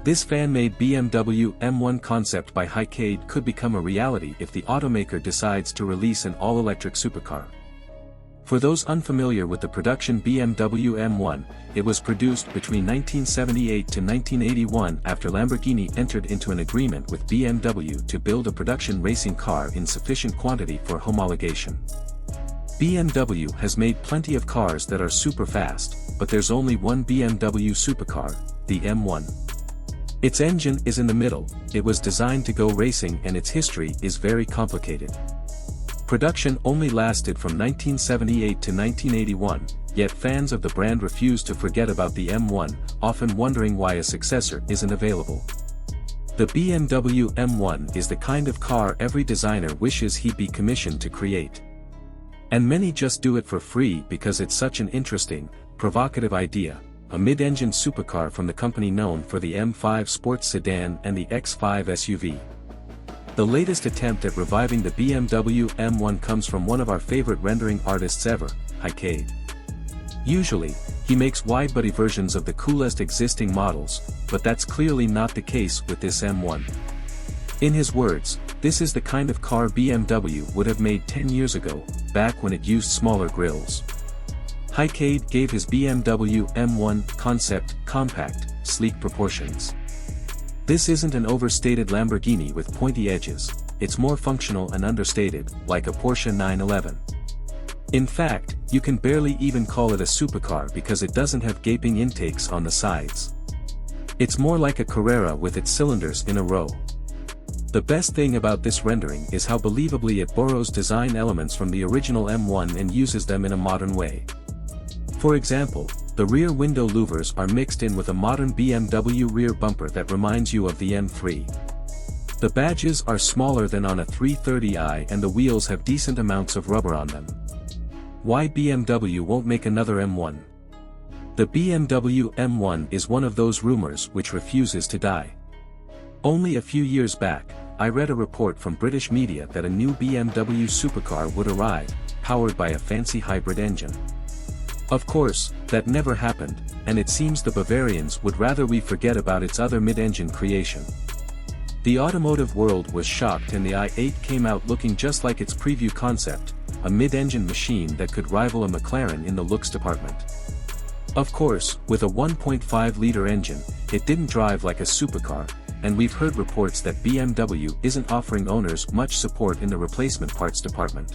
This fan-made BMW M1 concept by Hycade could become a reality if the automaker decides to release an all-electric supercar. For those unfamiliar with the production BMW M1, it was produced between 1978 to 1981 after Lamborghini entered into an agreement with BMW to build a production racing car in sufficient quantity for homologation. BMW has made plenty of cars that are super fast, but there's only one BMW supercar, the M1. Its engine is in the middle, it was designed to go racing and its history is very complicated. Production only lasted from 1978 to 1981, yet fans of the brand refuse to forget about the M1, often wondering why a successor isn't available. The BMW M1 is the kind of car every designer wishes he'd be commissioned to create. And many just do it for free because it's such an interesting, provocative idea, a mid-engine supercar from the company known for the M5 sports sedan and the X5 SUV. The latest attempt at reviving the BMW M1 comes from one of our favorite rendering artists ever, Hycade. Usually, he makes wide-body versions of the coolest existing models, but that's clearly not the case with this M1. In his words, this is the kind of car BMW would have made 10 years ago, back when it used smaller grills. Hycade gave his BMW M1 concept compact, sleek proportions. This isn't an overstated Lamborghini with pointy edges, it's more functional and understated, like a Porsche 911. In fact, you can barely even call it a supercar because it doesn't have gaping intakes on the sides. It's more like a Carrera with its cylinders in a row. The best thing about this rendering is how believably it borrows design elements from the original M1 and uses them in a modern way. For example, the rear window louvers are mixed in with a modern BMW rear bumper that reminds you of the M3. The badges are smaller than on a 330i and the wheels have decent amounts of rubber on them. Why BMW won't make another M1? The BMW M1 is one of those rumors which refuses to die. Only a few years back, I read a report from British media that a new BMW supercar would arrive, powered by a fancy hybrid engine. Of course, that never happened, and it seems the Bavarians would rather we forget about its other mid-engine creation. The automotive world was shocked and the i8 came out looking just like its preview concept, a mid-engine machine that could rival a McLaren in the looks department. Of course, with a 1.5-liter engine, it didn't drive like a supercar, and we've heard reports that BMW isn't offering owners much support in the replacement parts department.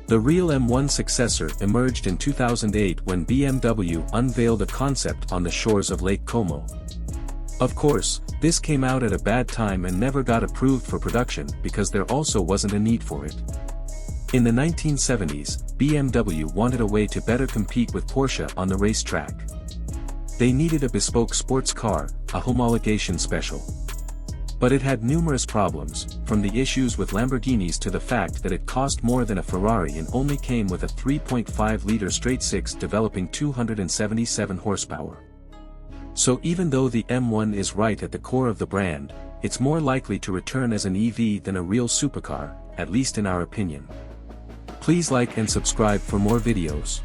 The real M1 successor emerged in 2008 when BMW unveiled a concept on the shores of Lake Como. Of course, this came out at a bad time and never got approved for production because there also wasn't a need for it. In the 1970s, BMW wanted a way to better compete with Porsche on the racetrack. They needed a bespoke sports car, a homologation special. But it had numerous problems, from the issues with Lamborghinis to the fact that it cost more than a Ferrari and only came with a 3.5-liter straight-six developing 277 horsepower. So even though the M1 is right at the core of the brand, it's more likely to return as an EV than a real supercar, at least in our opinion. Please like and subscribe for more videos.